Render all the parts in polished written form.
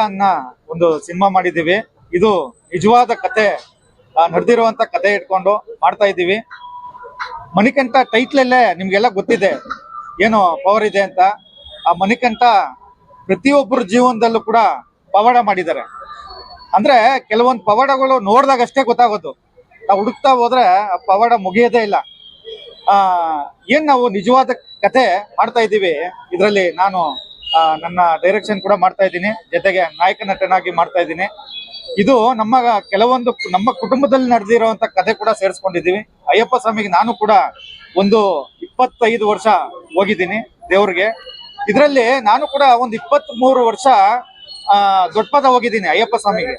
ಅನ್ನ ಒಂದು ಸಿನಿಮಾ ಮಾಡಿದೀವಿ. ಇದು ನಿಜವಾದ ಕತೆ ನಡೆದಿರುವಂತ ಕತೆ ಇಟ್ಕೊಂಡು ಮಾಡ್ತಾ ಇದ್ದೀವಿ. ಮಣಿಕಂಠ ಟೈಟ್ಲಲ್ಲೇ ನಿಮ್ಗೆಲ್ಲ ಗೊತ್ತಿದೆ ಏನು ಪವರ್ ಇದೆ ಅಂತ. ಆ ಮಣಿಕಂಠ ಪ್ರತಿಯೊಬ್ಬರ ಜೀವನದಲ್ಲೂ ಕೂಡ ಪವಾಡ ಮಾಡಿದ್ದಾರೆ. ಅಂದ್ರೆ ಕೆಲವೊಂದು ಪವಾಡಗಳು ನೋಡಿದಾಗ ಅಷ್ಟೇ ಗೊತ್ತಾಗೋದು, ನಾವು ಹುಡುಕ್ತಾ ಹೋದ್ರೆ ಆ ಪವಾಡ ಮುಗಿಯೋದೇ ಇಲ್ಲ. ಏನ್ ನಾವು ನಿಜವಾದ ಕತೆ ಮಾಡ್ತಾ ಇದ್ದೀವಿ. ಇದರಲ್ಲಿ ನಾನು ನನ್ನ ಡೈರೆಕ್ಷನ್ ಕೂಡ ಮಾಡ್ತಾ ಇದ್ದೀನಿ, ಜೊತೆಗೆ ನಾಯಕ ನಟನಾಗಿ ಮಾಡ್ತಾ ಇದ್ದೀನಿ. ಇದು ಕೆಲವೊಂದು ನಮ್ಮ ಕುಟುಂಬದಲ್ಲಿ ನಡೆದಿರುವಂತ ಕತೆ ಕೂಡ ಸೇರಿಸ್ಕೊಂಡಿದ್ದೀವಿ. ಅಯ್ಯಪ್ಪ ಸ್ವಾಮಿಗೆ ನಾನು ಕೂಡ ಒಂದು 25 ವರ್ಷ ಹೋಗಿದ್ದೀನಿ ದೇವ್ರಿಗೆ. ಇದರಲ್ಲಿ ನಾನು ಕೂಡ ಒಂದು 23 ವರ್ಷ ದೊಡ್ಡಪದ ಹೋಗಿದ್ದೀನಿ ಅಯ್ಯಪ್ಪ ಸ್ವಾಮಿಗೆ.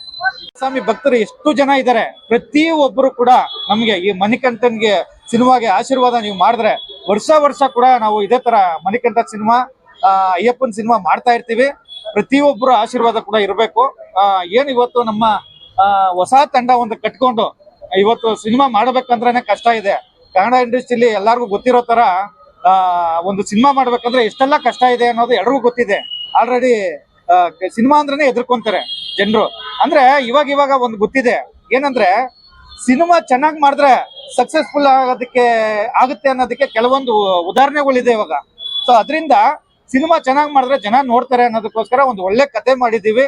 ಸ್ವಾಮಿ ಭಕ್ತರು ಎಷ್ಟು ಜನ ಇದ್ದಾರೆ, ಪ್ರತಿಯೊಬ್ಬರು ಕೂಡ ನಮ್ಗೆ ಈ ಮಣಿಕಂಠನ್ಗೆ ಸಿನಿಮಾಗೆ ಆಶೀರ್ವಾದ ನೀವು ಮಾಡಿದ್ರೆ ವರ್ಷ ಕೂಡ ನಾವು ಇದೇ ತರ ಮಣಿಕಂಠ ಸಿನಿಮಾ ಅಯ್ಯಪ್ಪನ ಸಿನಿಮಾ ಮಾಡ್ತಾ ಇರ್ತೀವಿ. ಪ್ರತಿಯೊಬ್ಬರು ಆಶೀರ್ವಾದ ಕೂಡ ಇರಬೇಕು. ಏನ್ ಇವತ್ತು ನಮ್ಮ ಹೊಸ ತಂಡ ಒಂದು ಕಟ್ಕೊಂಡು ಇವತ್ತು ಸಿನಿಮಾ ಮಾಡ್ಬೇಕಂದ್ರೆ ಕಷ್ಟ ಇದೆ. ಕನ್ನಡ ಇಂಡಸ್ಟ್ರಿಲಿ ಎಲ್ಲಾರ್ಗು ಗೊತ್ತಿರೋ ತರ ಒಂದು ಸಿನಿಮಾ ಮಾಡ್ಬೇಕಂದ್ರೆ ಎಷ್ಟೆಲ್ಲ ಕಷ್ಟ ಇದೆ ಅನ್ನೋದು ಎಲ್ರಿಗೂ ಗೊತ್ತಿದೆ. ಆಲ್ರೆಡಿ ಸಿನಿಮಾ ಅಂದ್ರೇನೆ ಎದುರ್ಕೊಂತಾರೆ ಜನರು. ಅಂದ್ರೆ ಇವಾಗ ಒಂದು ಗೊತ್ತಿದೆ ಏನಂದ್ರೆ, ಸಿನಿಮಾ ಚೆನ್ನಾಗಿ ಮಾಡಿದ್ರೆ ಸಕ್ಸಸ್ಫುಲ್ ಆಗುತ್ತೆ ಅನ್ನೋದಕ್ಕೆ ಕೆಲವೊಂದು ಉದಾಹರಣೆಗಳಿದೆ ಇವಾಗ. ಸೊ ಅದರಿಂದ ಸಿನಿಮಾ ಚೆನ್ನಾಗಿ ಮಾಡಿದ್ರೆ ಜನ ನೋಡ್ತಾರೆ ಅನ್ನೋದಕ್ಕೋಸ್ಕರ ಒಂದು ಒಳ್ಳೆ ಕತೆ ಮಾಡಿದೀವಿ.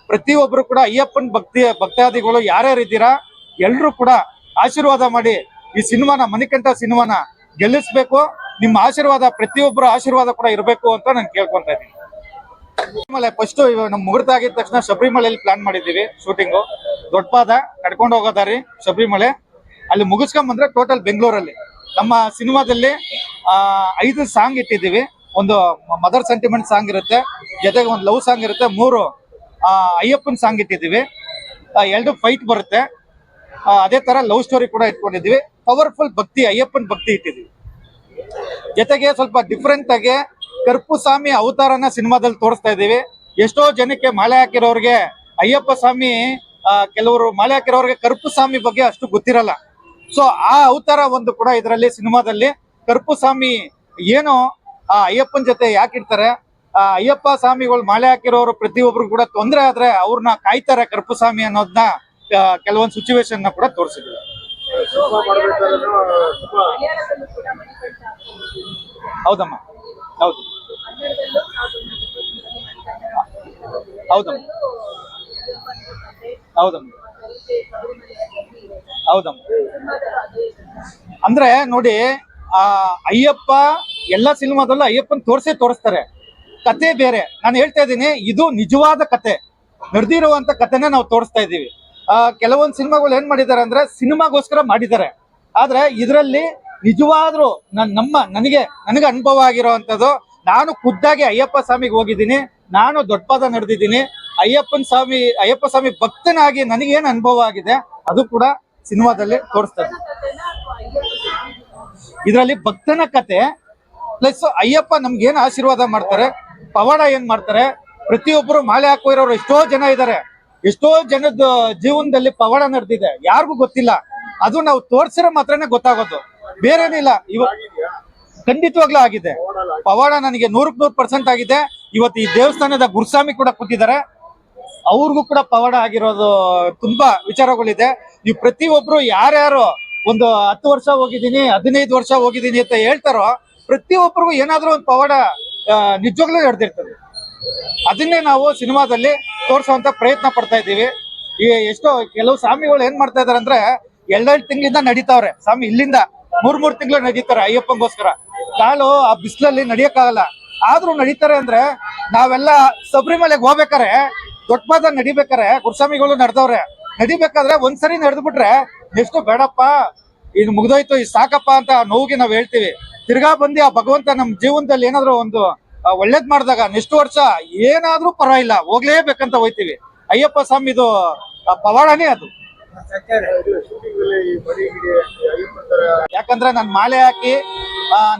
ಪ್ರತಿಯೊಬ್ರು ಕೂಡ ಅಯ್ಯಪ್ಪನ ಭಕ್ತಾದಿಗಳು ಯಾರ್ಯಾರು ಇದ್ದೀರಾ ಎಲ್ರು ಕೂಡ ಆಶೀರ್ವಾದ ಮಾಡಿ ಈ ಸಿನಿಮಾನ ಮಣಿಕಂಠ ಸಿನಿಮಾನ ಗೆಲ್ಲಿಸ್ಬೇಕು. ನಿಮ್ಮ ಆಶೀರ್ವಾದ, ಪ್ರತಿಯೊಬ್ಬರ ಆಶೀರ್ವಾದ ಕೂಡ ಇರಬೇಕು ಅಂತ ನಾನು ಕೇಳ್ಕೊಂತ ಇದ್ದೀನಿ. ಶಬರಿಮಲೆ ಫಸ್ಟ್ ನಮ್ ಮುಹೂರ್ತ ಆಗಿದ ತಕ್ಷಣ ಶಬರಿಮಲೆಯಲ್ಲಿ ಪ್ಲಾನ್ ಮಾಡಿದೀವಿ ಶೂಟಿಂಗು. ದೊಡ್ಡಪಾದ ಕಟ್ಕೊಂಡು ಹೋಗೋದಾರಿ ಶಬರಿಮಲೆ, ಅಲ್ಲಿ ಮುಗಿಸ್ಕೊಂಡ್ ಬಂದ್ರೆ ಟೋಟಲ್ ಬೆಂಗಳೂರಲ್ಲಿ. ನಮ್ಮ ಸಿನಿಮಾದಲ್ಲಿ 5 ಸಾಂಗ್ ಇಟ್ಟಿದ್ದೀವಿ. ಒಂದು ಮದರ್ ಸೆಂಟಿಮೆಂಟ್ ಸಾಂಗ್ ಇರುತ್ತೆ, ಜೊತೆಗೆ ಒಂದು ಲವ್ ಸಾಂಗ್ ಇರುತ್ತೆ, 3 ಅಯ್ಯಪ್ಪನ ಸಾಂಗ್ ಇಟ್ಟಿದ್ದೀವಿ, 2 ಫೈಟ್ ಬರುತ್ತೆ. ಅದೇ ತರ ಲವ್ ಸ್ಟೋರಿ ಕೂಡ ಇಟ್ಕೊಂಡಿದ್ದೀವಿ. ಪವರ್ಫುಲ್ ಭಕ್ತಿ, ಅಯ್ಯಪ್ಪನ ಭಕ್ತಿ ಇಟ್ಟಿದ್ದೀವಿ. ಜೊತೆಗೆ ಸ್ವಲ್ಪ ಡಿಫ್ರೆಂಟ್ ಆಗಿ ಕರ್ಪು ಸ್ವಾಮಿ ಅವತಾರನ ಸಿನಿಮಾದಲ್ಲಿ ತೋರಿಸ್ತಾ ಇದ್ದೀವಿ. ಎಷ್ಟೋ ಜನಕ್ಕೆ ಮಾಲೆ ಹಾಕಿರೋರಿಗೆ ಅಯ್ಯಪ್ಪ ಸ್ವಾಮಿ, ಕೆಲವರು ಮಾಲೆ ಹಾಕಿರೋರಿಗೆ ಕರ್ಪು ಸ್ವಾಮಿ ಬಗ್ಗೆ ಅಷ್ಟು ಗೊತ್ತಿರಲ್ಲ. ಸೊ ಆ ಅವತಾರ ಒಂದು ಕೂಡ ಇದರಲ್ಲಿ ಸಿನಿಮಾದಲ್ಲಿ ಕರ್ಪು ಸ್ವಾಮಿ ಏನು ಅಯ್ಯಪ್ಪನ ಜೊತೆ ಯಾಕಿರ್ತಾರೆ, ಅಯ್ಯಪ್ಪ ಸ್ವಾಮಿಗಳು ಮಾಲೆ ಹಾಕಿರೋರು ಪ್ರತಿಯೊಬ್ರು ಕೂಡ ತೊಂದರೆ ಆದ್ರೆ ಅವ್ರನ್ನ ಕಾಯ್ತಾರೆ ಕರ್ಪು ಸ್ವಾಮಿ ಅನ್ನೋದನ್ನ ಕೆಲವೊಂದು ಸಿಚುವೇಶನ್ ನ ಕೂಡ ತೋರಿಸಿದ್ವಿ. ಹೌದಮ್ಮ, ಹೌದು ಹೌದಮ್ಮ, ಹೌದಮ್ಮ, ಹೌದಮ್ಮ. ಅಂದ್ರೆ ನೋಡಿ, ಅಯ್ಯಪ್ಪ ಎಲ್ಲ ಸಿನಿಮಾದಲ್ಲೂ ಅಯ್ಯಪ್ಪನ್ ತೋರಿಸ್ತಾರೆ, ಕತೆ ಬೇರೆ. ನಾನು ಹೇಳ್ತಾ ಇದ್ದೀನಿ, ಇದು ನಿಜವಾದ ಕತೆ, ನಡೆದಿರುವಂತ ಕತೆನ ನಾವು ತೋರಿಸ್ತಾ ಇದ್ದೀವಿ. ಕೆಲವೊಂದು ಸಿನಿಮಾಗಳು ಏನ್ ಮಾಡಿದ್ದಾರೆ ಅಂದ್ರೆ ಸಿನಿಮಾಗೋಸ್ಕರ ಮಾಡಿದ್ದಾರೆ. ಆದ್ರೆ ಇದರಲ್ಲಿ ನಿಜವಾದ್ರು ನನಗೆ ಅನುಭವ ಆಗಿರೋವಂಥದ್ದು. ನಾನು ಖುದ್ದಾಗಿ ಅಯ್ಯಪ್ಪ ಸ್ವಾಮಿಗೆ ಹೋಗಿದ್ದೀನಿ, ನಾನು ದೊಡ್ಡಪಾದ ನಡೆದಿದ್ದೀನಿ. ಅಯ್ಯಪ್ಪ ಸ್ವಾಮಿ ಭಕ್ತನಾಗಿ ನನಗೇನು ಅನುಭವ ಆಗಿದೆ ಅದು ಕೂಡ ಸಿನಿಮಾದಲ್ಲಿ ತೋರಿಸ್ತಾ ಇದ್ದೀನಿ. ಇದರಲ್ಲಿ ಭಕ್ತನ ಕತೆ ಪ್ಲಸ್ ಅಯ್ಯಪ್ಪ ನಮ್ಗೆ ಏನ್ ಆಶೀರ್ವಾದ ಮಾಡ್ತಾರೆ, ಪವಾಡ ಏನ್ ಮಾಡ್ತಾರೆ. ಪ್ರತಿಯೊಬ್ಬರು ಮಾಲೆ ಹಾಕೋರೋರು ಎಷ್ಟೋ ಜನ ಇದ್ದಾರೆ, ಎಷ್ಟೋ ಜನದ ಜೀವನದಲ್ಲಿ ಪವಾಡ ನಡೆದಿದೆ, ಯಾರಿಗೂ ಗೊತ್ತಿಲ್ಲ. ಅದು ನಾವು ತೋರ್ಸಿರೋ ಮಾತ್ರನೇ ಗೊತ್ತಾಗೋದು, ಬೇರೇನಿಲ್ಲ. ಖಂಡಿತವಾಗ್ಲೂ ಆಗಿದೆ ಪವಾಡ, ನನಗೆ 100% ಆಗಿದೆ. ಇವತ್ತು ಈ ದೇವಸ್ಥಾನದ ಗುರುಸ್ವಾಮಿ ಕೂಡ ಕೂತಿದ್ದಾರೆ, ಅವ್ರಿಗೂ ಕೂಡ ಪವಾಡ ಆಗಿರೋದು ತುಂಬಾ ವಿಚಾರಗಳಿದೆ. ನೀವು ಪ್ರತಿಯೊಬ್ರು ಯಾರ್ಯಾರು ಒಂದು 10 ವರ್ಷ ಹೋಗಿದ್ದೀನಿ, 15 ವರ್ಷ ಹೋಗಿದ್ದೀನಿ ಅಂತ ಹೇಳ್ತಾರೋ ಪ್ರತಿಯೊಬ್ಬರಿಗೂ ಏನಾದ್ರೂ ಒಂದು ಪವಾಡ ನಿಜವಾಗ್ಲೂ ನಡೆದಿರ್ತದೆ. ಅದನ್ನೇ ನಾವು ಸಿನಿಮಾದಲ್ಲಿ ತೋರಿಸುವಂತ ಪ್ರಯತ್ನ ಪಡ್ತಾ ಇದ್ದೀವಿ. ಈ ಎಷ್ಟೋ ಕೆಲವು ಸ್ವಾಮಿಗಳು ಏನ್ ಮಾಡ್ತಾ ಇದಾರೆ ಅಂದ್ರೆ ಎರಡೆರಡು ತಿಂಗಳಿಂದ ನಡೀತಾವ್ರೆ ಸ್ವಾಮಿ, ಇಲ್ಲಿಂದ ಮೂರ್ ತಿಂಗಳು ನಡೀತಾರೆ ಅಯ್ಯಪ್ಪಂಗೋಸ್ಕರ. ಕಾಲು ಆ ಬಿಸಿಲಲ್ಲಿ ನಡಿಯಕ್ಕಾಗಲ್ಲ, ಆದ್ರೂ ನಡೀತಾರೆ. ಅಂದ್ರೆ ನಾವೆಲ್ಲ ಶಬರಿಮಲೆಗೆ ಹೋಗ್ಬೇಕಾರೆ ದೊಡ್ಡಪಾದ ನಡಿಬೇಕಾರೆ ಗುರುಸ್ವಾಮಿಗಳು ನಡೆದವ್ರೆ. ನಡಿಬೇಕಾದ್ರೆ ಒಂದ್ಸರಿ ನಡೆದು ಬಿಟ್ರೆ ನೆಕ್ಸ್ಟ್ ಬೇಡಪ್ಪ, ಇದು ಮುಗ್ದೋಯ್ತು, ಇದು ಸಾಕಪ್ಪ ಅಂತ ನೋವಿಗೆ ನಾವ್ ಹೇಳ್ತೀವಿ. ತಿರ್ಗಾ ಬಂದು ಆ ಭಗವಂತ ನಮ್ ಜೀವನದಲ್ಲಿ ಏನಾದ್ರು ಒಂದು ಒಳ್ಳೇದ್ ಮಾಡಿದಾಗ ನೆಕ್ಸ್ಟ್ ವರ್ಷ ಏನಾದ್ರೂ ಪರವಾಗಿಲ್ಲ ಹೋಗ್ಲೇಬೇಕಂತ ಹೋಯ್ತಿವಿ. ಅಯ್ಯಪ್ಪ ಸ್ವಾಮಿದು ಪವಾಡನೇ ಅದು. ಯಾಕಂದ್ರೆ ನಾನು ಮಾಲೆ ಹಾಕಿ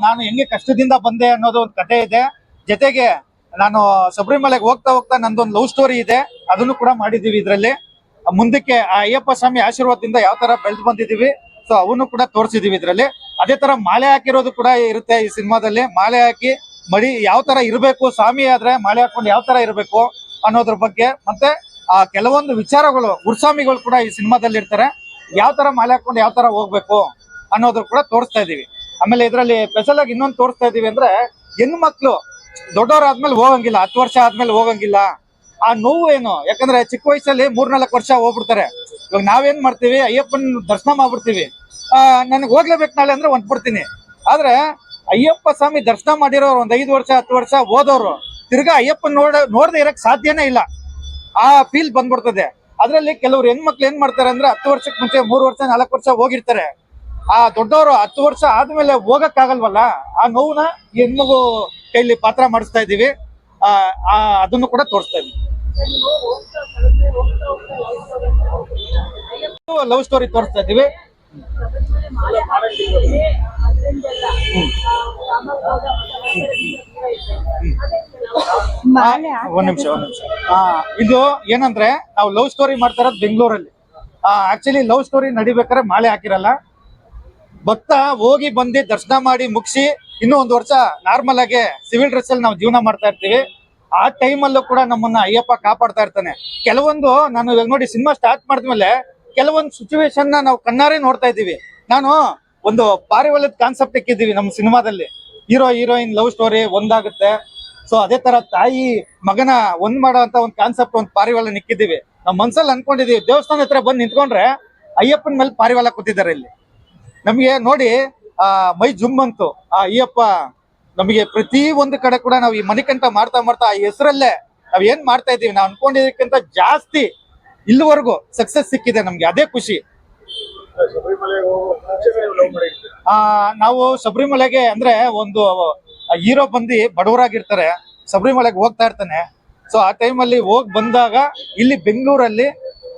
ನಾನು ಹೆಂಗೆ ಕಷ್ಟದಿಂದ ಬಂದೆ ಅನ್ನೋದು ಒಂದು ಕಥೆ ಇದೆ. ಜೊತೆಗೆ ನಾನು ಶಬರಿಮಲೆಗೆ ಹೋಗ್ತಾ ಹೋಗ್ತಾ ನಂದೊಂದು ಲವ್ ಸ್ಟೋರಿ ಇದೆ, ಅದನ್ನು ಕೂಡ ಮಾಡಿದೀವಿ ಇದ್ರಲ್ಲಿ. ಮುಂದಕ್ಕೆ ಆ ಅಯ್ಯಪ್ಪ ಸ್ವಾಮಿ ಆಶೀರ್ವಾದದಿಂದ ಯಾವ ತರ ಬೆಳೆದು ಬಂದಿದೀವಿ, ಸೊ ಅವನು ಕೂಡ ತೋರಿಸಿದೀವಿ ಇದ್ರಲ್ಲಿ. ಅದೇ ತರ ಮಾಲೆ ಹಾಕಿರೋದು ಕೂಡ ಇರುತ್ತೆ ಈ ಸಿನಿಮಾದಲ್ಲಿ. ಮಾಲೆ ಹಾಕಿ ಮಡಿ ಯಾವ ತರ ಇರಬೇಕು, ಸ್ವಾಮಿ ಆದ್ರೆ ಮಾಲೆ ಹಾಕೊಂಡು ಯಾವ ತರ ಇರಬೇಕು ಅನ್ನೋದ್ರ ಬಗ್ಗೆ, ಮತ್ತೆ ಆ ಕೆಲವೊಂದು ವಿಚಾರಗಳು ಗುರುಸ್ವಾಮಿಗಳು ಕೂಡ ಈ ಸಿನಿಮಾದಲ್ಲಿ ಇರ್ತಾರೆ. ಯಾವ ತರ ಮಾಲೆ ಹಾಕೊಂಡು ಯಾವ ತರ ಹೋಗ್ಬೇಕು ಅನ್ನೋದ್ರ ಕೂಡ ತೋರಿಸ್ತಾ ಇದೀವಿ. ಆಮೇಲೆ ಇದರಲ್ಲಿ ಸ್ಪೆಷಲ್ ಆಗಿ ಇನ್ನೊಂದು ತೋರಿಸ್ತಾ ಇದೀವಿ ಅಂದ್ರೆ, ಹೆಣ್ಣು ಮಕ್ಳು ದೊಡ್ಡವರಾದ್ಮೇಲೆ ಹೋಗಂಗಿಲ್ಲ, 10 ವರ್ಷ ಆದ್ಮೇಲೆ ಹೋಗಂಗಿಲ್ಲ. ಆ ನೋವು ಏನು, ಯಾಕಂದ್ರೆ ಚಿಕ್ಕ ವಯಸ್ಸಲ್ಲಿ 3-4 ವರ್ಷ ಹೋಗ್ಬಿಡ್ತಾರೆ. ಇವಾಗ ನಾವೇನ್ ಮಾಡ್ತೀವಿ, ಅಯ್ಯಪ್ಪನ ದರ್ಶನ ಮಾಡ್ಬಿಡ್ತೀವಿ, ನನಗೆ ಹೋಗ್ಲೇಬೇಕು ನಾಳೆ ಅಂದ್ರೆ ಹೊಂಟ್ಬಿಡ್ತೀನಿ. ಆದ್ರೆ ಅಯ್ಯಪ್ಪ ಸ್ವಾಮಿ ದರ್ಶನ ಮಾಡಿರೋರು ಒಂದ್ 5 ವರ್ಷ 10 ವರ್ಷ ಹೋದವ್ರು ತಿರ್ಗಾ ಅಯ್ಯಪ್ಪನ್ ನೋಡದೆ ಇರಕ್ ಸಾಧ್ಯನೇ ಇಲ್ಲ. ಆ ಫೀಲ್ ಬಂದ್ಬಿಡ್ತದೆ. ಅದ್ರಲ್ಲಿ ಕೆಲವ್ರು ಹೆಣ್ಮಕ್ಳು ಏನ್ ಮಾಡ್ತಾರೆ ಅಂದ್ರೆ 10 ವರ್ಷಕ್ಕೆ ಮುಂಚೆ 3 ವರ್ಷ 4 ವರ್ಷ ಹೋಗಿರ್ತಾರೆ. ಆ ದೊಡ್ಡವರು 10 ವರ್ಷ ಆದ್ಮೇಲೆ ಹೋಗಕ್ ಆಗಲ್ವಲ್ಲ, ಆ ನೋವುನ ಹೆಣ್ಮಗು ಕೈಲಿ ಪಾತ್ರ ಮಾಡಿಸ್ತಾ ಇದೀವಿ. ಅದನ್ನು ಕೂಡ ತೋರಿಸ್ತಾ ಇದೀವಿ. ಲವ್ ಸ್ಟೋರಿ ತೋರಿಸ್ತಾ ಇದೀವಿ. ಒಂದ್ ನಿಮಿಷ. ಇದು ಏನಂದ್ರೆ, ನಾವು ಲವ್ ಸ್ಟೋರಿ ಮಾಡ್ತಾ ಇರೋದು ಬೆಂಗಳೂರಲ್ಲಿ. ಆಕ್ಚುಲಿ ಲವ್ ಸ್ಟೋರಿ ನಡಿಬೇಕಾದ್ರೆ ಮಾಲೆ ಹಾಕಿರಲ್ಲ. ಭಕ್ತ ಹೋಗಿ ಬಂದು ದರ್ಶನ ಮಾಡಿ ಮುಗಿಸಿ ಇನ್ನೂ 1 ವರ್ಷ ನಾರ್ಮಲ್ ಆಗಿ ಸಿವಿಲ್ ಡ್ರೆಸ್ ಅಲ್ಲಿ ನಾವು ಜೀವನ ಮಾಡ್ತಾ ಇರ್ತೀವಿ. ಆ ಟೈಮಲ್ಲೂ ಕೂಡ ನಮ್ಮನ್ನ ಅಯ್ಯಪ್ಪ ಕಾಪಾಡ್ತಾ ಇರ್ತಾನೆ. ಕೆಲವೊಂದು ನಾನು ಇವಾಗ ನೋಡಿ ಸಿನಿಮಾ ಸ್ಟಾರ್ಟ್ ಮಾಡಿದ್ಮೇಲೆ ಕೆಲವೊಂದು ಸಿಚುವೇಶನ್ ನಾವು ಕಣ್ಣಾರೆ ನೋಡ್ತಾ ಇದ್ದೀವಿ. ನಾನು ಒಂದು ಪಾರಿವಾಳದ ಕಾನ್ಸೆಪ್ಟ್ ಇಕ್ಕಿದ್ದೀವಿ ನಮ್ಮ ಸಿನಿಮಾದಲ್ಲಿ. ಹೀರೋ ಹೀರೋಯಿನ್ ಲವ್ ಸ್ಟೋರಿ ಒಂದಾಗುತ್ತೆ. ಸೊ ಅದೇ ತರ ತಾಯಿ ಮಗನ ಒಂದ್ ಮಾಡೋ ಅಂತ ಒಂದು ಕಾನ್ಸೆಪ್ಟ್, ಒಂದು ಪಾರಿವಾಳ ಇಕ್ಕಿದ್ದೀವಿ. ನಾವು ಮನ್ಸಲ್ಲಿ ಅನ್ಕೊಂಡಿದೀವಿ, ದೇವಸ್ಥಾನ ಹತ್ರ ಬಂದು ನಿಂತ್ಕೊಂಡ್ರೆ ಅಯ್ಯಪ್ಪನ ಮೇಲೆ ಪಾರಿವಾಳ ಕೂತಿದ್ದಾರೆ ಇಲ್ಲಿ. ನಮಗೆ ನೋಡಿ ಮೈ ಜುಮ್ ಅಂತು. ಅಯ್ಯಪ್ಪ ನಮಗೆ ಪ್ರತಿ ಒಂದು ಕಡೆ ಕೂಡ ನಾವು ಈ ಮಣಿಕಂಠ ಮಾಡ್ತಾ ಮಾಡ್ತಾ ಆ ಹೆಸರಲ್ಲೇ ನಾವ್ ಏನ್ ಮಾಡ್ತಾ ಇದೀವಿ, ನಾವು ಅನ್ಕೊಂಡಿದ್ದಕ್ಕಿಂತ ಜಾಸ್ತಿ ಇಲ್ಲಿವರೆಗೂ ಸಕ್ಸಸ್ ಸಿಕ್ಕಿದೆ ನಮ್ಗೆ, ಅದೇ ಖುಷಿ. ನಾವು ಶಬರಿಮಲೆಗೆ ಅಂದ್ರೆ ಒಂದು ಹೀರೋ ಬಂದು ಬಡವರಾಗಿರ್ತಾರೆ, ಶಬರಿಮಲೆಗೆ ಹೋಗ್ತಾ ಇರ್ತಾನೆ. ಸೊ ಆ ಟೈಮಲ್ಲಿ ಹೋಗಿ ಬಂದಾಗ ಇಲ್ಲಿ ಬೆಂಗಳೂರಲ್ಲಿ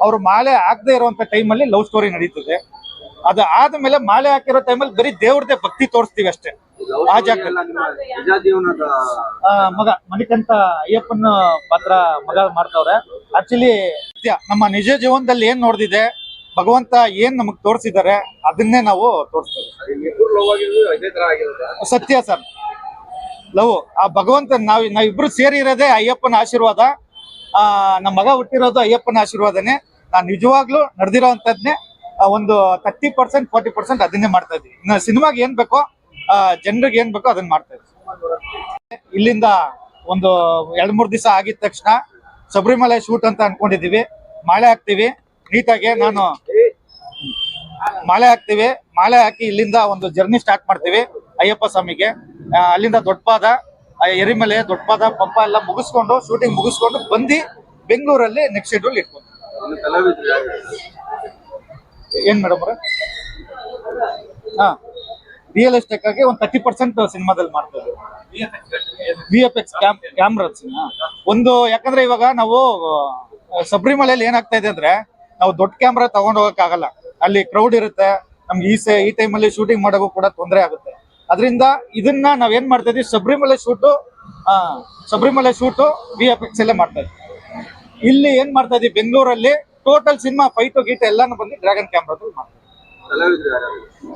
ಅವ್ರು ಮಾಲೆ ಹಾಕದೇ ಇರುವಂತ ಟೈಮಲ್ಲಿ ಲವ್ ಸ್ಟೋರಿ ನಡೀತದೆ. ಅದು ಆದ್ಮೇಲೆ ಮಾಲೆ ಹಾಕಿರೋ ಟೈಮಲ್ಲಿ ಬರೀ ದೇವ್ರದೇ ಭಕ್ತಿ ತೋರಿಸ್ತೀವಿ ಅಷ್ಟೇ. ಆ ಜಾಗದಲ್ಲಿ ಮಗ ಮಣಿಕಂಠ ಅಯ್ಯಪ್ಪನ ಪಾತ್ರ ಮಗ ಮಾಡ್ತಾವ್ರೆ. ಆಕ್ಚುಲಿ ನಮ್ಮ ನಿಜ ಜೀವನದಲ್ಲಿ ಏನ್ ನೋಡ್ದಿದೆ, ಭಗವಂತ ಏನ್ ನಮಗ್ ತೋರಿಸಿದ್ದಾರೆ ಅದನ್ನೇ ನಾವು ತೋರಿಸ್ತೇವೆ. ಸತ್ಯ ಸರ್, ಲವ್ ಆ ಭಗವಂತ ನಾವಿಬ್ರು ಸೇರಿ ಇರೋದೇ ಅಯ್ಯಪ್ಪನ ಆಶೀರ್ವಾದ. ನಮ್ಮ ಮಗ ಹುಟ್ಟಿರೋದು ಅಯ್ಯಪ್ಪನ ಆಶೀರ್ವಾದನೇ. ನಾನ್ ನಿಜವಾಗ್ಲೂ ನಡೆದಿರೋಂಥದ್ನೇ ಒಂದು 30% 40% ಅದನ್ನೇ ಮಾಡ್ತಾ ಇದೀವಿ. ಇನ್ನು ಸಿನಿಮಾಗೆ ಏನ್ ಬೇಕೋ, ಜನರಿಗೆ ಏನ್ ಬೇಕೋ ಅದನ್ನ ಮಾಡ್ತಾ ಇದೀವಿ. ಇಲ್ಲಿಂದ ಒಂದು 2-3 ದಿವಸ ಆಗಿದ ತಕ್ಷಣ ಶಬರಿಮಲೆ ಶೂಟ್ ಅಂತ ಅನ್ಕೊಂಡಿದೀವಿ. ಮಾಲೆ ಹಾಕ್ತಿವಿ ನೀಟಾಗಿ. ಮಾಲೆ ಹಾಕಿ ಇಲ್ಲಿಂದ ಒಂದು ಜರ್ನಿ ಸ್ಟಾರ್ಟ್ ಮಾಡ್ತೀವಿ ಅಯ್ಯಪ್ಪ ಸ್ವಾಮಿಗೆ. ಅಲ್ಲಿಂದ ದೊಡ್ಡಪಾದ, ಎರಿಮಲೆ, ದೊಡ್ಡಪಾದ, ಪಂಪ ಎಲ್ಲ ಮುಗಿಸ್ಕೊಂಡು ಶೂಟಿಂಗ್ ಮುಗಿಸ್ಕೊಂಡು ಬಂದು ಬೆಂಗಳೂರಲ್ಲಿ ನೆಕ್ಸ್ಟ್ ಶೆಡ್ಯೂಲ್ ಇಟ್ಕೊಂಡು. ಏನ್ ಮೇಡಮ್ ಅವ್ರೆ, ರಿಯಲಿಸ್ಟಿಕ್ ಆಗಿ ಒಂದು 30% ಸಿನಿಮಾದಲ್ಲಿ ಮಾಡ್ತಾರೆ. VFX ಕ್ಯಾಮ್ರಾ ಒಂದು, ಯಾಕಂದ್ರೆ ಇವಾಗ ನಾವು ಶಬರಿಮಲೆಯಲ್ಲಿ ಏನಾಗ್ತಾ ಇದೆ ಅಂದ್ರೆ, ನಾವು ದೊಡ್ಡ ಕ್ಯಾಮ್ರಾ ತಗೊಂಡ್ ಹೋಗಕ್ ಆಗಲ್ಲ, ಅಲ್ಲಿ ಕ್ರೌಡ್ ಇರುತ್ತೆ. ನಮ್ಗೆ ಈ ಟೈಮಲ್ಲಿ ಶೂಟಿಂಗ್ ಮಾಡೋಕ್ಕೂ ಕೂಡ ತೊಂದರೆ ಆಗುತ್ತೆ. ಅದರಿಂದ ಇದನ್ನ ನಾವೇನ್ ಮಾಡ್ತಾ ಇದೀವಿ, ಶಬರಿಮಲೆ ಶೂಟು VFX ಅಲ್ಲೇ ಮಾಡ್ತಾ ಇದ್ವಿ. ಇಲ್ಲಿ ಏನ್ ಮಾಡ್ತಾ ಇದೀವಿ, ಬೆಂಗಳೂರಲ್ಲಿ ಟೋಟಲ್ ಸಿನಿಮಾ ಫೈಟು ಗೀಟ ಎಲ್ಲಾನು ಬಂದು ಡ್ರ್ಯಾಗನ್ ಕ್ಯಾಮ್ರಾದಲ್ಲಿ ಮಾಡ್ತಾರೆ.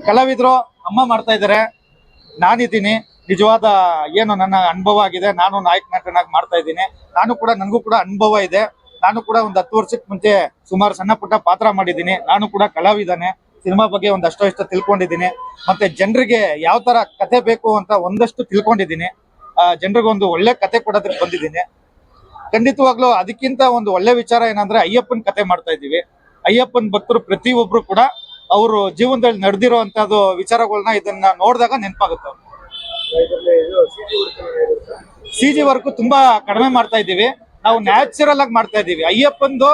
ಕಲಾವಿದ್ರು ಅಮ್ಮ ಮಾಡ್ತಾ ಇದಾರೆ, ನಾನಿದ್ದೀನಿ. ನಿಜವಾದ ಏನು ನನ್ನ ಅನುಭವ ಆಗಿದೆ, ನಾನು ನಾಯಕ ನಟನಾಗಿ ಮಾಡ್ತಾ ಇದ್ದೀನಿ. ನನಗೂ ಕೂಡ ಅನುಭವ ಇದೆ. ನಾನು ಕೂಡ ಒಂದು 10 ವರ್ಷಕ್ಕೆ ಮುಂಚೆ ಸುಮಾರು ಸಣ್ಣ ಪುಟ್ಟ ಪಾತ್ರ ಮಾಡಿದ್ದೀನಿ. ನಾನು ಕೂಡ ಕಲಾವಿದನೇ. ಸಿನಿಮಾ ಬಗ್ಗೆ ಒಂದಷ್ಟು ಇಷ್ಟು ತಿಳ್ಕೊಂಡಿದ್ದೀನಿ. ಮತ್ತೆ ಜನರಿಗೆ ಯಾವ ತರ ಕತೆ ಬೇಕು ಅಂತ ಒಂದಷ್ಟು ತಿಳ್ಕೊಂಡಿದ್ದೀನಿ. ಜನರಿಗೆ ಒಂದು ಒಳ್ಳೆ ಕತೆ ಕೊಡೋದಕ್ಕೆ ಬಂದಿದ್ದೀನಿ. ಖಂಡಿತವಾಗ್ಲೂ ಅದಕ್ಕಿಂತ ಒಂದು ಒಳ್ಳೆ ವಿಚಾರ ಏನಂದ್ರೆ ಅಯ್ಯಪ್ಪನ ಕತೆ ಮಾಡ್ತಾ ಇದ್ದೀವಿ. ಅಯ್ಯಪ್ಪನ ಭಕ್ತರು ಪ್ರತಿಯೊಬ್ರು ಕೂಡ ಅವರು ಜೀವನದಲ್ಲಿ ನಡೆದಿರುವಂತದ್ದು ವಿಚಾರಗಳನ್ನ ಇದನ್ನ ನೋಡಿದಾಗ ನೆನಪಾಗುತ್ತೆ. CG ವರ್ಕ್ ತುಂಬಾ ಕಡಿಮೆ ಮಾಡ್ತಾ ಇದ್ದೀವಿ. ನಾವು ನ್ಯಾಚುರಲ್ ಆಗಿ ಮಾಡ್ತಾ ಇದ್ದೀವಿ ಅಯ್ಯಪ್ಪಂದು.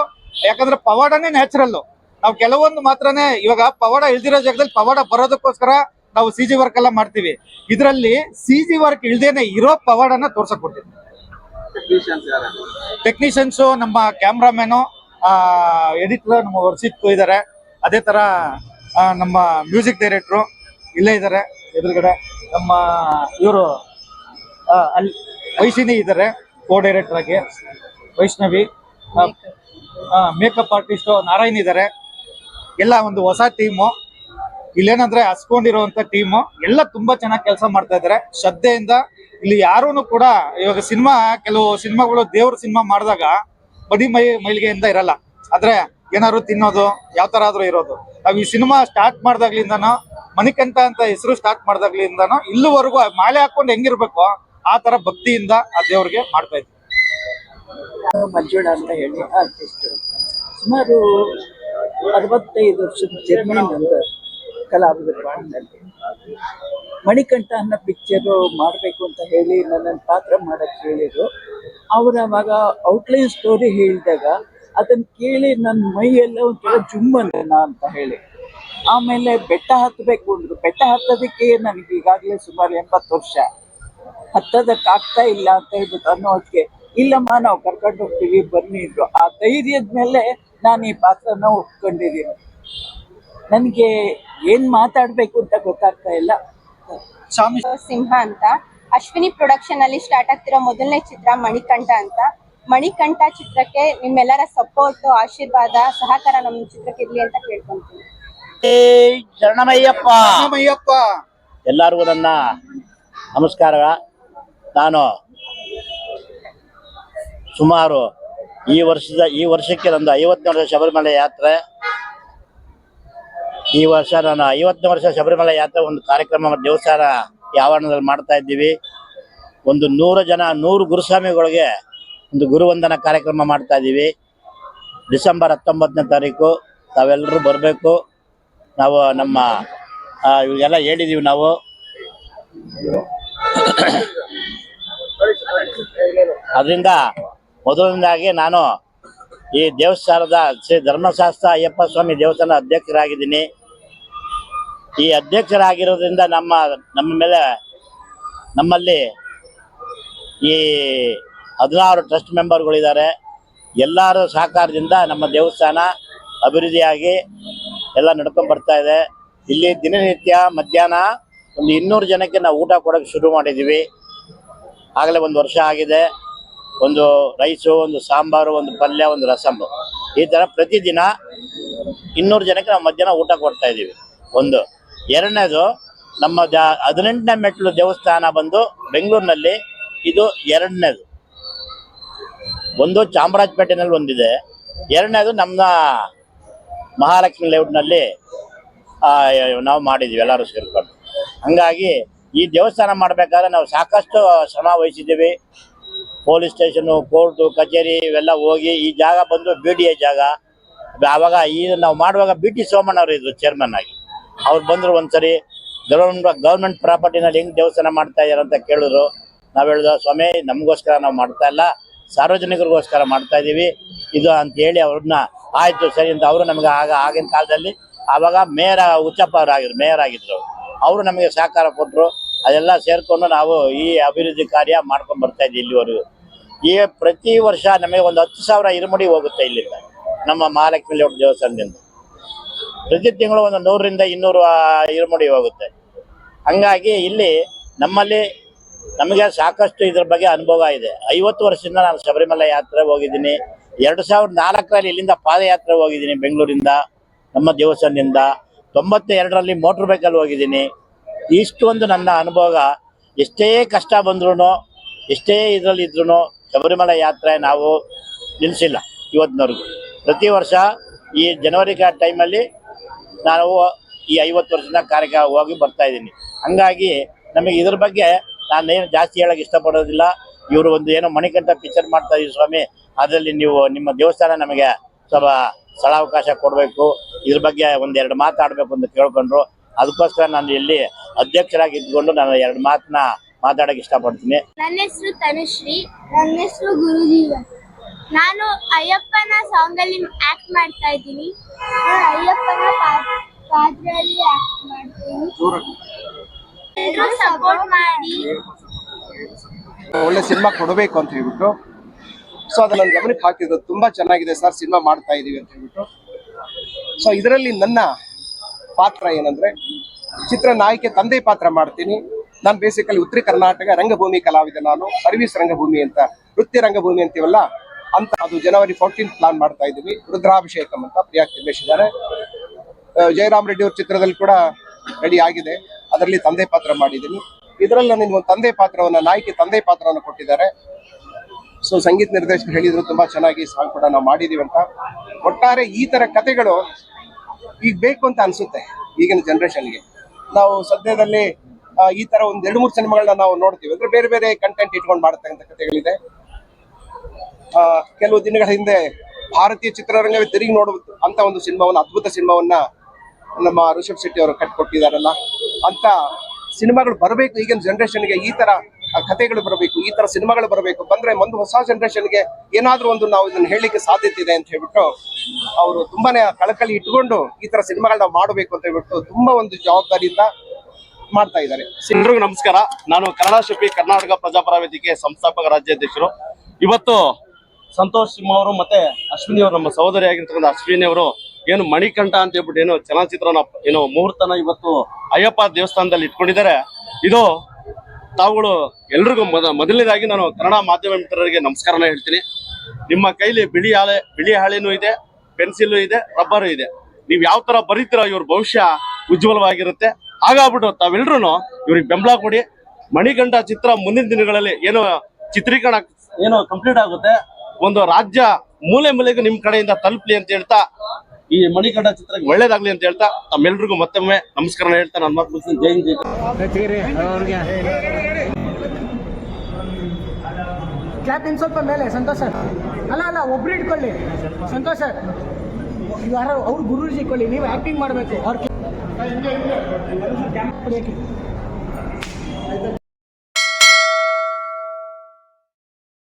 ಯಾಕಂದ್ರೆ ಪವಾಡನೇ ನ್ಯಾಚುರಲ್. ನಾವು ಕೆಲವೊಂದು ಮಾತ್ರನೇ ಇವಾಗ ಪವಾಡ ಇಳ್ದಿರೋ ಜಾಗದಲ್ಲಿ ಪವಾಡ ಬರೋದಕ್ಕೋಸ್ಕರ ನಾವು CG ವರ್ಕ್ ಎಲ್ಲ ಮಾಡ್ತೀವಿ. ಇದರಲ್ಲಿ CG ವರ್ಕ್ ಇಳ್ದೇನೆ ಇರೋ ಪವಾಡನ ತೋರ್ಸಕ್ ಕೊಡ್ತೀವಿ. ಟೆಕ್ನಿಷಿಯನ್ಸ್ ನಮ್ಮ ಕ್ಯಾಮ್ರಾಮ್ಯಾನು, ಎಡಿಟರ್ ನಮ್ಮ ವರ್ಷಿತ್ ಇದ್ದಾರೆ. ಅದೇ ತರ ನಮ್ಮ ಮ್ಯೂಸಿಕ್ ಡೈರೆಕ್ಟ್ರು ಇಲ್ಲೇ ಇದ್ದಾರೆ ಎದುರುಗಡೆ. ನಮ್ಮ ಇವರು ಅಲ್ಲಿ ವೈಶಿನಿ ಇದ್ದಾರೆ ಕೋ ಡೈರೆಕ್ಟರ್ ಆಗಿ. ವೈಷ್ಣವಿ, ಮೇಕಪ್ ಆರ್ಟಿಸ್ಟ್ ನಾರಾಯಣ್ ಇದ್ದಾರೆ. ಎಲ್ಲ ಒಂದು ಹೊಸ ಟೀಮು. ಇಲ್ಲೇನಂದ್ರೆ ಹಸ್ಕೊಂಡಿರುವಂತ ಟೀಮು ಎಲ್ಲ ತುಂಬಾ ಚೆನ್ನಾಗಿ ಕೆಲಸ ಮಾಡ್ತಾ ಇದ್ದಾರೆ ಶ್ರದ್ಧೆಯಿಂದ. ಇಲ್ಲಿ ಯಾರೂನು ಕೂಡ ಇವಾಗ ಕೆಲವು ಸಿನಿಮಾಗಳು ದೇವ್ರ ಸಿನಿಮಾ ಮಾಡಿದಾಗ ಬಡಿ ಮೈಲಿಗೆಯಿಂದ ಇರಲ್ಲ. ಆದ್ರೆ ಏನಾದ್ರು ತಿನ್ನೋದು ಯಾವ ತರ ಆದ್ರೂ ಇರೋದು. ನಾವ್ ಈ ಸಿನಿಮಾ ಸ್ಟಾರ್ಟ್ ಮಾಡ್ದಾಗ್ಲಿಂದನೋ, ಮಣಿಕಂಠ ಅಂತ ಹೆಸರು ಸ್ಟಾರ್ಟ್ ಮಾಡ್ದಾಗ್ಲಿಂದನೋ ಇಲ್ಲಿವರೆಗೂ ಮಾಲೆ ಹಾಕೊಂಡು ಹೆಂಗಿರ್ಬೇಕು ಆ ತರ ಭಕ್ತಿಯಿಂದ ಆ ದೇವ್ರಿಗೆ ಮಾಡ್ತಾ ಇದ್ವಿ. ಮಂಜುಳ ಅಂತ ಹೇಳಿ ಆರ್ಟಿಸ್ಟ್. ಸುಮಾರು 65 ವರ್ಷದ ಜರ್ನಿ ನಂದು ಕಲಾವಿದರ ಬಾಳಿನಲ್ಲಿ. ಮಣಿಕಂಠ ಅನ್ನೋ ಪಿಕ್ಚರು ಮಾಡಬೇಕು ಅಂತ ಹೇಳಿ ನನ್ನನ್ನು ಪಾತ್ರ ಮಾಡಕ್ಕೆ ಹೇಳಿದ್ರು. ಅವರು ಅವಾಗ ಔಟ್ಲೈನ್ ಸ್ಟೋರಿ ಹೇಳಿದಾಗ ಅದನ್ನು ಕೇಳಿ ನನ್ನ ಮೈಯೆಲ್ಲ ಒಂಥರ ಜುಮ್ಮನ ಅಂತ ಹೇಳಿ. ಆಮೇಲೆ ಬೆಟ್ಟ ಹತ್ತಬೇಕು ಅಂದರು. ಬೆಟ್ಟ ಹತ್ತೋದಕ್ಕೆ ನನಗೆ ಈಗಾಗಲೇ ಸುಮಾರು 80 ವರ್ಷ. ಹತ್ತೋದಕ್ಕಾಗ್ತಾ ಇಲ್ಲ ಅಂತ ಹೇಳ್ಬಿಟ್ಟು ಅನ್ನೋದಕ್ಕೆ ಇಲ್ಲಮ್ಮ ನಾವು ಕರ್ಕೊಂಡು ಹೋಗ್ತೀವಿ ಬನ್ನಿ ಇದ್ರು. ಆ ಧೈರ್ಯದ ಮೇಲೆ ನಾನು ಈ ಪಾತ್ರನ ಒಪ್ಕೊಂಡಿದ್ದೀನಿ. ನನಗೆ ಏನು ಮಾತಾಡಬೇಕು ಅಂತ ಗೊತ್ತಾಗ್ತಾ ಇಲ್ಲ. ಸಿಂಹ ಅಂತ ಅಶ್ವಿನಿ ಪ್ರೊಡಕ್ಷನ್ ಅಲ್ಲಿ ಸ್ಟಾರ್ಟ್ ಆಗ್ತಿರೋ ಮೊದಲನೇ ಚಿತ್ರ ಮಣಿಕಂಠ ಅಂತ. ಮಣಿಕಂಠ ಚಿತ್ರಕ್ಕೆ ನಿಮ್ಮೆಲ್ಲರ ಸಪೋರ್ಟ್, ಆಶೀರ್ವಾದ, ಸಹಕಾರ ನಮ್ಮ ಚಿತ್ರಕ್ಕೆ ಇರ್ಲಿ ಅಂತ ಕೇಳ್ಕೊಂತೀನಿ. ಶರಣಮಯ್ಯಪ್ಪ. ಎಲ್ಲರಿಗೂ ನನ್ನ ನಮಸ್ಕಾರ. ನಾನು ಸುಮಾರು ಈ ವರ್ಷಕ್ಕೆ ನಂದು 50ನೇ ವರ್ಷ ಶಬರಿಮಲೆ ಯಾತ್ರೆ. ಈ ವರ್ಷ ನಾನು 50ನೇ ವರ್ಷ ಶಬರಿಮಲೆ ಯಾತ್ರೆ ಒಂದು ಕಾರ್ಯಕ್ರಮ ದೇವಸ್ಥಾನ ಆವರಣದಲ್ಲಿ ಮಾಡ್ತಾ ಇದ್ದೀವಿ. ಒಂದು 100 ಗುರುಸ್ವಾಮಿಗಳಿಗೆ ಒಂದು ಗುರುವಂದನ ಕಾರ್ಯಕ್ರಮ ಮಾಡ್ತಾ ಇದ್ದೀವಿ. ಡಿಸೆಂಬರ್ 19ನೇ ತಾರೀಕು ತಾವೆಲ್ಲರೂ ಬರಬೇಕು. ನಾವು ನಮ್ಮ ಇವಾಗೆಲ್ಲ ಹೇಳಿದ್ದೀವಿ. ನಾವು ಅದರಿಂದ ಮೊದಲನೇದಾಗಿ ನಾನು ಈ ದೇವಸ್ಥಾನದ ಶ್ರೀ ಧರ್ಮಶಾಸ್ತ್ರ ಅಯ್ಯಪ್ಪ ಸ್ವಾಮಿ ದೇವಸ್ಥಾನ ಅಧ್ಯಕ್ಷರಾಗಿದ್ದೀನಿ. ಈ ಅಧ್ಯಕ್ಷರಾಗಿರೋದ್ರಿಂದ ನಮ್ಮಲ್ಲಿ ಈ 16 ಟ್ರಸ್ಟ್ ಮೆಂಬರ್ಗಳಿದ್ದಾರೆ. ಎಲ್ಲರ ಸಹಕಾರದಿಂದ ನಮ್ಮ ದೇವಸ್ಥಾನ ಅಭಿವೃದ್ಧಿಯಾಗಿ ಎಲ್ಲ ನಡ್ಕೊಂಡು ಬರ್ತಾ ಇದೆ. ಇಲ್ಲಿ ದಿನನಿತ್ಯ ಮಧ್ಯಾಹ್ನ ಒಂದು 200 ಜನಕ್ಕೆ ನಾವು ಊಟ ಕೊಡೋಕ್ಕೆ ಶುರು ಮಾಡಿದ್ದೀವಿ. ಆಗಲೇ 1 ವರ್ಷ ಆಗಿದೆ. ಒಂದು ರೈಸು, ಒಂದು ಸಾಂಬಾರು, ಒಂದು ಪಲ್ಯ, ಒಂದು ರಸಮ್, ಈ ಥರ ಪ್ರತಿದಿನ 200 ಜನಕ್ಕೆ ನಾವು ಮಧ್ಯಾಹ್ನ ಊಟ ಕೊಡ್ತಾ ಇದ್ದೀವಿ. ಒಂದು. ಎರಡನೇದು, ನಮ್ಮ 18ನೇ ಮೆಟ್ಲು ದೇವಸ್ಥಾನ ಬಂದು ಬೆಂಗಳೂರಿನಲ್ಲಿ ಇದು ಎರಡನೇದು. ಒಂದು ಚಾಮರಾಜಪೇಟೆನಲ್ಲಿ ಒಂದಿದೆ, ಎರಡನೇದು ನಮ್ಮ ಮಹಾಲಕ್ಷ್ಮಿ ಲೇಔಟ್ನಲ್ಲಿ ನಾವು ಮಾಡಿದ್ದೀವಿ ಎಲ್ಲರೂ ಸೇರಿಕೊಂಡು. ಹಂಗಾಗಿ ಈ ದೇವಸ್ಥಾನ ಮಾಡಬೇಕಾದ್ರೆ ನಾವು ಸಾಕಷ್ಟು ಶ್ರಮ ವಹಿಸಿದ್ದೀವಿ. ಪೊಲೀಸ್ ಸ್ಟೇಷನು, ಕೋರ್ಟು, ಕಚೇರಿ ಇವೆಲ್ಲ ಹೋಗಿ ಈ ಜಾಗ ಬಂದು BDA ಜಾಗ. ಆವಾಗ ನಾವು ಮಾಡುವಾಗ BT ಸೋಮಣ್ಣ ಅವರು ಇದ್ರು ಚೇರ್ಮನ್ ಆಗಿ. ಅವ್ರು ಬಂದರು ಒಂದ್ಸರಿ ಗೌರ್ಮೆಂಟ್ ಪ್ರಾಪರ್ಟಿನಲ್ಲಿ ಹೆಂಗೆ ದೇವಸ್ಥಾನ ಮಾಡ್ತಾ ಇದ್ದಾರೆ ಅಂತ ಕೇಳಿದ್ರು. ನಾವು ಹೇಳಿದ, ಸ್ವಾಮಿ ನಮಗೋಸ್ಕರ ನಾವು ಮಾಡ್ತಾ ಇಲ್ಲ, ಸಾರ್ವಜನಿಕರಿಗೋಸ್ಕರ ಮಾಡ್ತಾ ಇದ್ದೀವಿ ಇದು ಅಂತೇಳಿ ಅವ್ರನ್ನ ಆಯಿತು ಸರಿ ಅಂತ ಅವರು ನಮಗೆ ಆಗಿನ ಕಾಲದಲ್ಲಿ ಆವಾಗ ಹುಚ್ಚಪ್ಪ ಅವರು ಮೇಯರ್ ಆಗಿದ್ರು. ಅವರು ನಮಗೆ ಸಹಕಾರ ಕೊಟ್ಟರು. ಅದೆಲ್ಲ ಸೇರಿಕೊಂಡು ನಾವು ಈ ಅಭಿವೃದ್ಧಿ ಕಾರ್ಯ ಮಾಡ್ಕೊಂಡು ಬರ್ತಾ ಇದ್ದೀವಿ ಇಲ್ಲಿವರೆಗೂ. ಈ ಪ್ರತಿ ವರ್ಷ ನಮಗೆ ಒಂದು 10,000 ಇರುಮುಡಿ ಹೋಗುತ್ತೆ ಇಲ್ಲಿಂದ, ನಮ್ಮ ಮಹಾಲಕ್ಷ್ಮಿ ಲೇಔಟ್ ದೇವಸ್ಥಾನದಿಂದ. ಪ್ರತಿ ತಿಂಗಳು ಒಂದು 100ರಿಂದ 200 ಇರುಮುಡಿ ಹೋಗುತ್ತೆ. ಹಂಗಾಗಿ ಇಲ್ಲಿ ನಮಗೆ ಸಾಕಷ್ಟು ಇದ್ರ ಬಗ್ಗೆ ಅನುಭವ ಇದೆ. 50 ವರ್ಷದಿಂದ ನಾನು ಶಬರಿಮಲೆ ಯಾತ್ರೆ ಹೋಗಿದ್ದೀನಿ. 2004ರಲ್ಲಿ ಇಲ್ಲಿಂದ ಪಾದಯಾತ್ರೆ ಹೋಗಿದ್ದೀನಿ ಬೆಂಗಳೂರಿಂದ, ನಮ್ಮ ದೇವಸ್ಥಾನದಿಂದ. 92ರಲ್ಲಿ ಮೋಟ್ರ್ ಬೈಕಲ್ಲಿ ಹೋಗಿದ್ದೀನಿ. ಇಷ್ಟೊಂದು ನನ್ನ ಅನುಭವ. ಎಷ್ಟೇ ಕಷ್ಟ ಬಂದ್ರೂ, ಎಷ್ಟೇ ಇದರಲ್ಲಿ ಇದ್ರೂ ಶಬರಿಮಲೆ ಯಾತ್ರೆ ನಾವು ನಿಲ್ಲಿಸಿಲ್ಲ ಇವತ್ತಿನವರೆಗೂ. ಪ್ರತಿ ವರ್ಷ ಈ ಜನವರಿ ಟೈಮಲ್ಲಿ ನಾವು ಈ 50 ವರ್ಷದ ಕಾರ್ಯಕ್ರಮ ಹೋಗಿ ಬರ್ತಾ ಇದ್ದೀನಿ. ಹಂಗಾಗಿ ನಮಗೆ ಇದ್ರ ಬಗ್ಗೆ ನಾನೇನು ಜಾಸ್ತಿ ಹೇಳೋಕ್ಕೆ ಇಷ್ಟಪಡೋದಿಲ್ಲ. ಇವರು ಒಂದು ಏನೋ ಮಣಿಕಂಠ ಪಿಕ್ಚರ್ ಮಾಡ್ತಾ ಇದೀವಿ ಸ್ವಾಮಿ, ಅದರಲ್ಲಿ ನೀವು ನಿಮ್ಮ ದೇವಸ್ಥಾನ ನಮಗೆ ಸ್ವಲ್ಪ ಸ್ಥಳಾವಕಾಶ ಕೊಡಬೇಕು, ಇದ್ರ ಬಗ್ಗೆ ಒಂದೆರಡು ಮಾತಾಡಬೇಕು ಅಂತ ಕೇಳ್ಕೊಂಡ್ರು. ಅದಕ್ಕೋಸ್ಕರ ನಾನು ಇಲ್ಲಿ ಅಧ್ಯಕ್ಷರಾಗಿ ಇದ್ಕೊಂಡು ನಾನು 2 ಮಾತನ್ನ ಮಾತಾಡಕ್ಕೆ ಇಷ್ಟಪಡ್ತೀನಿ. ನನ್ನ ಹೆಸರು ತನುಶ್ರೀ. ನನ್ನ ಹೆಸರು ಗುರುಜೀವ. ನಾನು ಅಯ್ಯಪ್ಪನ ಸಾಂಗ್ ಅಲ್ಲಿ ಆಕ್ಟ್ ಮಾಡ್ತಾ ಇದ್ದೀನಿ. ಅಯ್ಯಪ್ಪನ ಪಾತ್ರೆಯಲ್ಲಿ ಆಕ್ಟ್ ಮಾಡ್ತೀನಿ. ಎಲ್ಲರೂ ಸಪೋರ್ಟ್ ಮಾಡಿ. ಒಳ್ಳೆ ಸಿನಿಮಾ ಕೊಡಬೇಕು ಅಂತ ಹೇಳ್ಬಿಟ್ಟು ಸೊ ಅದನ್ನ ನನ್ನ ಗಮನಕ್ಕೆ ಹಾಕಿದ್ರು. ತುಂಬಾ ಚೆನ್ನಾಗಿದೆ ಸರ್, ಸಿನಿಮಾ ಮಾಡ್ತಾ ಇದೀವಿ ಅಂತ ಹೇಳ್ಬಿಟ್ಟು. ಸೊ ಇದರಲ್ಲಿ ನನ್ನ ಪಾತ್ರ ಏನಂದ್ರೆ ಚಿತ್ರ ನಾಯಕಿ ತಂದೆ ಪಾತ್ರ ಮಾಡ್ತೀನಿ. ನಾನು ಬೇಸಿಕಲಿ ಉತ್ತರ ಕರ್ನಾಟಕ ರಂಗಭೂಮಿ ಕಲಾವಿದ. ನಾನು ಸರ್ವಿಸ್ ರಂಗಭೂಮಿ ಅಂತ, ವೃತ್ತಿ ರಂಗಭೂಮಿ ಅಂತೀವಲ್ಲ ಅಂತ, ಅದು ಜನವರಿ 14 ಪ್ಲಾನ್ ಮಾಡ್ತಾ ಇದ್ದೀವಿ. ರುದ್ರಾಭಿಷೇಕಂ ಅಂತ ಪ್ರಿಯಾ ತಿಮ್ಮೇಶ್ ಇದ್ದಾರೆ. ಜಯರಾಮ್ ರೆಡ್ಡಿ ಅವ್ರ ಚಿತ್ರದಲ್ಲಿ ಕೂಡ ರೆಡಿ ಆಗಿದೆ, ಅದರಲ್ಲಿ ತಂದೆ ಪಾತ್ರ ಮಾಡಿದ್ದೀನಿ. ಇದರಲ್ಲಿ ನನಗೆ ಒಂದು ತಂದೆ ಪಾತ್ರವನ್ನ, ನಾಯಕಿ ತಂದೆ ಪಾತ್ರವನ್ನು ಕೊಟ್ಟಿದ್ದಾರೆ. ಸೊ ಸಂಗೀತ ನಿರ್ದೇಶಕರು ಹೇಳಿದ್ರು ತುಂಬಾ ಚೆನ್ನಾಗಿ ಸಾಂಗ್ ಕೂಡ ನಾವು ಮಾಡಿದೀವಿ ಅಂತ. ಒಟ್ಟಾರೆ ಈ ತರ ಕಥೆಗಳು ಈಗ ಬೇಕು ಅಂತ ಅನ್ಸುತ್ತೆ ಈಗಿನ ಜನರೇಷನ್ಗೆ. ನಾವು ಸದ್ಯದಲ್ಲಿ ಈ ತರ ಒಂದ್ 2-3 ಸಿನಿಮಾಗಳನ್ನ ನಾವು ನೋಡ್ತೀವಿ. ಅಂದ್ರೆ ಬೇರೆ ಬೇರೆ ಕಂಟೆಂಟ್ ಇಟ್ಕೊಂಡು ಮಾಡತಕ್ಕಂಥ ಕಥೆಗಳಿದೆ. ಕೆಲವು ದಿನಗಳ ಹಿಂದೆ ಭಾರತೀಯ ಚಿತ್ರರಂಗವೇ ತಿರುಗಿ ನೋಡುವುದು ಅಂತ ಒಂದು ಸಿನಿಮಾವನ್ನ, ಅದ್ಭುತ ಸಿನಿಮಾವನ್ನ ನಮ್ಮ ಋಷಭ್ ಶೆಟ್ಟಿ ಅವರು ಕಟ್ಕೊಟ್ಟಿದಾರಲ್ಲ, ಅಂತ ಸಿನಿಮಾಗಳು ಬರಬೇಕು ಈಗಿನ ಜನರೇಷನ್ಗೆ. ಈ ತರ ಕಥೆಗಳು ಬರಬೇಕು, ಈ ತರ ಸಿನಿಮಾಗಳು ಬರಬೇಕು. ಬಂದ್ರೆ ಒಂದು ಹೊಸ ಜನರೇಷನ್ಗೆ ಏನಾದ್ರೂ ಒಂದು ನಾವು ಇದನ್ನ ಹೇಳಲಿಕ್ಕೆ ಸಾಧ್ಯತೆ ಇದೆ ಅಂತ ಹೇಳ್ಬಿಟ್ಟು ಅವರು ತುಂಬಾನೇ ಕಳಕಳಿ ಇಟ್ಕೊಂಡು ಈ ತರ ಸಿನಿಮಾಗಳನ್ನ ಮಾಡಬೇಕು ಅಂತ ಹೇಳ್ಬಿಟ್ಟು ತುಂಬಾ ಒಂದು ಜವಾಬ್ದಾರಿಯಿಂದ ಮಾಡ್ತಾ ಇದ್ದಾರೆ. ಎಲ್ರಿಗೂ ನಮಸ್ಕಾರ. ನಾನು ಕನ್ನಡ ಶಿಲ್ಪಿ, ಕರ್ನಾಟಕ ಪ್ರಜಾಪರ ವೇದಿಕೆ ಸಂಸ್ಥಾಪಕ ರಾಜ್ಯಾಧ್ಯಕ್ಷರು. ಇವತ್ತು ಸಂತೋಷ್ ಸಿಂಹ ಅವರು ಮತ್ತೆ ಅಶ್ವಿನಿ ಅವರು, ನಮ್ಮ ಸಹೋದರಿ ಆಗಿರ್ತಕ್ಕಂಥ ಅಶ್ವಿನಿ ಅವರು ಏನು ಮಣಿಕಂಠ ಅಂತ ಹೇಳ್ಬಿಟ್ಟು ಏನು ಚಲನಚಿತ್ರನ ಏನು ಮುಹೂರ್ತನ ಇವತ್ತು ಅಯ್ಯಪ್ಪ ದೇವಸ್ಥಾನದಲ್ಲಿ ಇಟ್ಕೊಂಡಿದ್ದಾರೆ. ಇದು ತಾವುಗಳು ಎಲ್ರಿಗೂ ಮೊದಲನೇದಾಗಿ ನಾನು ಕನ್ನಡ ಮಾಧ್ಯಮ ಮಿತ್ರರಿಗೆ ನಮಸ್ಕಾರನ ಹೇಳ್ತೀನಿ. ನಿಮ್ಮ ಕೈಲಿ ಬಿಳಿ ಹಾಳೆನೂ ಇದೆ, ಪೆನ್ಸಿಲ್ ಇದೆ, ರಬ್ಬರು ಇದೆ. ನೀವು ಯಾವ ತರ ಬರೀತೀರೋ ಇವ್ರ ಭವಿಷ್ಯ ಉಜ್ವಲವಾಗಿರುತ್ತೆ. ಹಾಗಾಗ್ಬಿಟ್ಟು ತಾವೆಲ್ರೂ ಇವ್ರಿಗೆ ಬೆಂಬಲ ಕೊಡಿ. ಮಣಿಕಂಠ ಚಿತ್ರ ಮುಂದಿನ ದಿನಗಳಲ್ಲಿ ಏನು ಚಿತ್ರೀಕರಣ ಏನು ಕಂಪ್ಲೀಟ್ ಆಗುತ್ತೆ, ಒಂದು ರಾಜ್ಯ ಮೂಲೆ ಮೂಲೆಗೂ ನಿಮ್ ಕಡೆಯಿಂದ ತಲುಪಲಿ ಅಂತ ಹೇಳ್ತಾ, ಈ ಮಣಿಕಂಠ ಚಿತ್ರಕ್ಕೆ ಒಳ್ಳೇದಾಗ್ಲಿ ಅಂತ ಹೇಳ್ತಾ ತಮ್ಮೆಲ್ರಿಗೂ ಮತ್ತೊಮ್ಮೆ ನಮಸ್ಕಾರ ಹೇಳ್ತಾ ನನ್ನ ಮಾತು ಮುಗಿಸ್ತೀನಿ. ಜೈ ಹಿಂದ್, ಕ್ಲಾಪ್ ಇನ್ ಸ್ವಲ್ಪ ಮೇಲೆ. ಸಂತೋಷ್ ಸರ್, ಅಲ್ಲ ಒಬ್ರು ಇಟ್ಕೊಳ್ಳಿ. ಸಂತೋಷ್ ಸರ್, ಯಾರು ಅವ್ರು ಗುರೂಜಿ ಇಟ್ಕೊಳ್ಳಿ, ನೀವು ಆಕ್ಟಿಂಗ್ ಮಾಡಬೇಕು. ಅವ್ರ